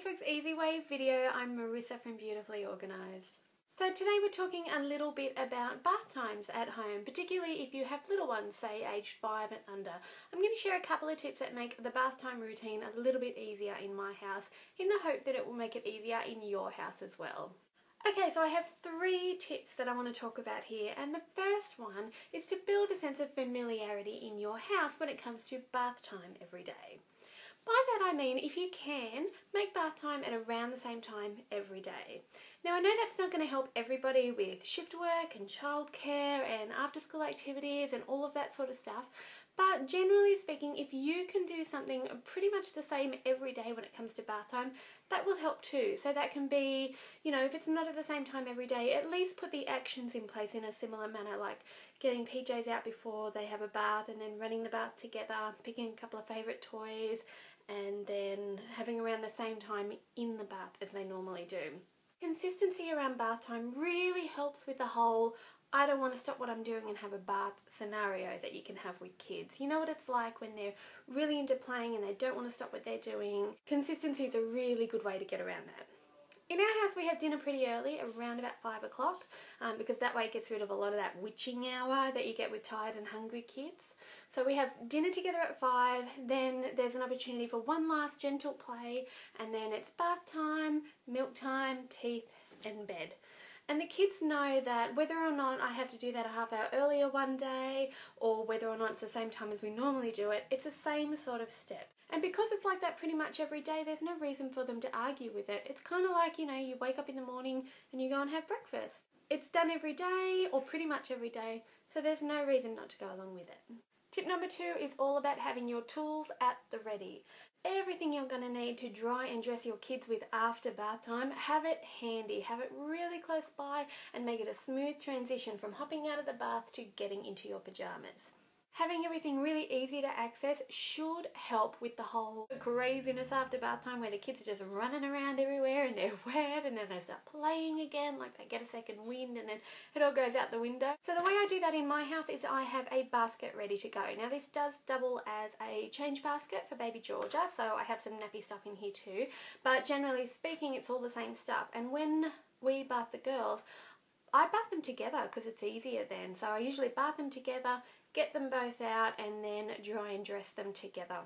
this week's Easy Way video. I'm Marissa from Beautifully Organised. So today we're talking a little bit about bath times at home, particularly if you have little ones, say aged 5 and under. I'm going to share a couple of tips that make the bath time routine a little bit easier in my house, in the hope that it will make it easier in your house as well. Okay, so I have 3 tips that I want to talk about here, and the first one is to build a sense of familiarity in your house when it comes to bath time every day. By that I mean, if you can, make bath time at around the same time every day. Now I know that's not going to help everybody with shift work and childcare and after school activities and all of that sort of stuff, but generally speaking, if you can do something pretty much the same every day when it comes to bath time, that will help too. So that can be, if it's not at the same time every day, at least put the actions in place in a similar manner, like getting PJs out before they have a bath and then running the bath together, picking a couple of favourite toys, and then having around the same time in the bath as they normally do. Consistency around bath time really helps with the whole I don't want to stop what I'm doing and have a bath scenario that you can have with kids. You know what it's like when they're really into playing and they don't want to stop what they're doing. Consistency is a really good way to get around that. In our house we have dinner pretty early, around about 5 o'clock, because that way it gets rid of a lot of that witching hour that you get with tired and hungry kids. So we have dinner together at 5, then there's an opportunity for one last gentle play, and then it's bath time, milk time, teeth and bed. And the kids know that whether or not I have to do that a half hour earlier one day, or whether or not it's the same time as we normally do it, it's the same sort of step. And because it's like that pretty much every day, there's no reason for them to argue with it. It's kind of like, you wake up in the morning and you go and have breakfast. It's done every day, or pretty much every day, so there's no reason not to go along with it. Tip number 2 is all about having your tools at the ready. Everything you're going to need to dry and dress your kids with after bath time, have it handy, have it really close by, and make it a smooth transition from hopping out of the bath to getting into your pajamas. Having everything really easy to access should help with the whole craziness after bath time where the kids are just running around everywhere and they're wet and then they start playing again, like they get a second wind and then it all goes out the window. So the way I do that in my house is I have a basket ready to go. Now this does double as a change basket for baby Georgia, so I have some nappy stuff in here too, but generally speaking it's all the same stuff. And when we bath the girls, I bath them together because it's easier then. So I usually bath them together, get them both out, and then dry and dress them together.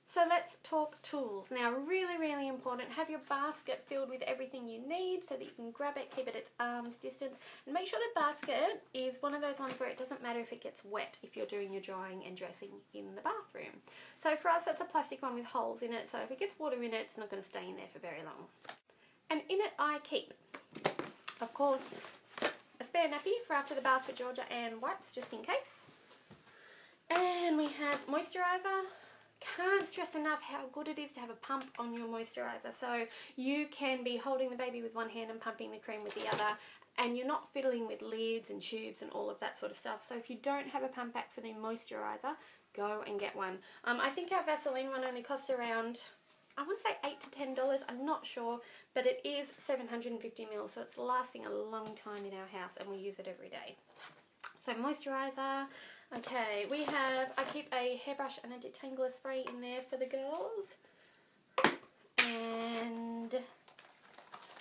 So let's talk tools. Now really, really important, have your basket filled with everything you need so that you can grab it, keep it at arm's distance, and make sure the basket is one of those ones where it doesn't matter if it gets wet if you're doing your drying and dressing in the bathroom. So for us that's a plastic one with holes in it, so if it gets water in it, it's not going to stay in there for very long. And in it I keep, of course, a spare nappy for after the bath for Georgia and wipes just in case. And we have moisturiser. Can't stress enough how good it is to have a pump on your moisturiser. So you can be holding the baby with one hand and pumping the cream with the other, and you're not fiddling with lids and tubes and all of that sort of stuff. So if you don't have a pump pack for the moisturiser, go and get one. I think our Vaseline one only costs around, I want to say $8 to $10, I'm not sure, but it is 750 ml, so it's lasting a long time in our house and we use it every day. So moisturiser. Okay, I keep a hairbrush and a detangler spray in there for the girls. And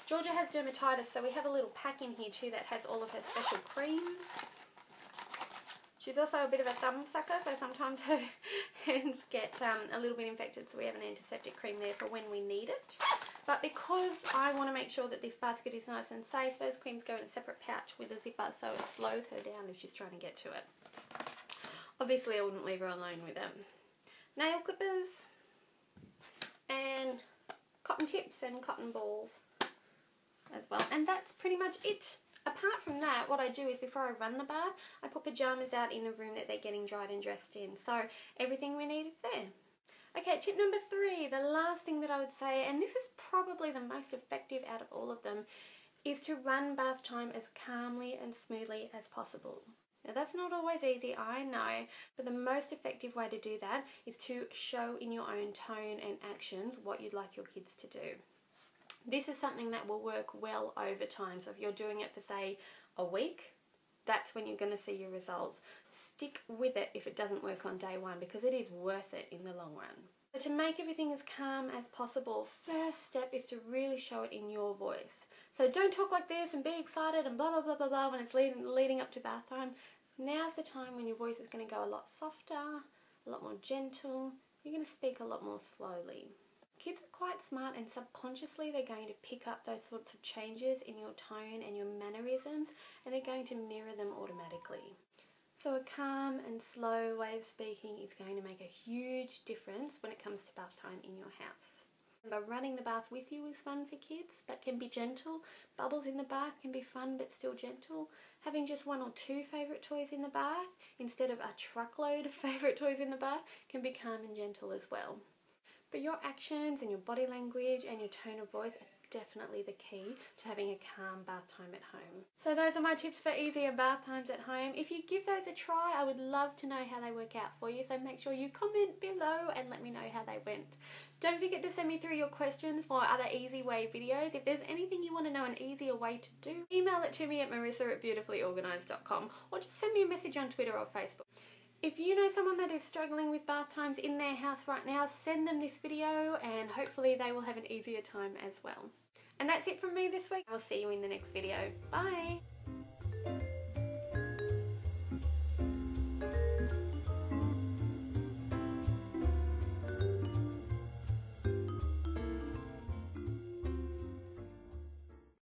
Georgia has dermatitis, so we have a little pack in here too that has all of her special creams. She's also a bit of a thumb sucker, so sometimes her hands get a little bit infected, so we have an antiseptic cream there for when we need it. But because I want to make sure that this basket is nice and safe, those creams go in a separate pouch with a zipper, so it slows her down if she's trying to get to it. Obviously I wouldn't leave her alone with them. Nail clippers and cotton tips and cotton balls as well. And that's pretty much it. Apart from that, what I do is before I run the bath, I put pajamas out in the room that they're getting dried and dressed in. So everything we need is there. Okay, tip number 3, the last thing that I would say, and this is probably the most effective out of all of them, is to run bath time as calmly and smoothly as possible. Now that's not always easy, I know, but the most effective way to do that is to show in your own tone and actions what you'd like your kids to do. This is something that will work well over time, so if you're doing it for say a week, that's when you're going to see your results. Stick with it if it doesn't work on day 1 because it is worth it in the long run. To make everything as calm as possible, first step is to really show it in your voice. So don't talk like this and be excited and blah blah blah blah blah when it's leading up to bath time. Now's the time when your voice is going to go a lot softer, a lot more gentle. You're going to speak a lot more slowly. Kids are quite smart, and subconsciously they're going to pick up those sorts of changes in your tone and your mannerisms, and they're going to mirror them automatically. So a calm and slow way of speaking is going to make a huge difference when it comes to bath time in your house. Remember, running the bath with you is fun for kids, but can be gentle. Bubbles in the bath can be fun but still gentle. Having just 1 or 2 favourite toys in the bath instead of a truckload of favourite toys in the bath can be calm and gentle as well. But your actions and your body language and your tone of voice are definitely the key to having a calm bath time at home. So those are my tips for easier bath times at home. If you give those a try, I would love to know how they work out for you. So make sure you comment below and let me know how they went. Don't forget to send me through your questions for other easy way videos. If there's anything you want to know an easier way to do, email it to me at marissa@beautifulyorganised.com, or just send me a message on Twitter or Facebook. If you know someone that is struggling with bath times in their house right now, send them this video and hopefully they will have an easier time as well. And that's it from me this week. I'll see you in the next video. Bye!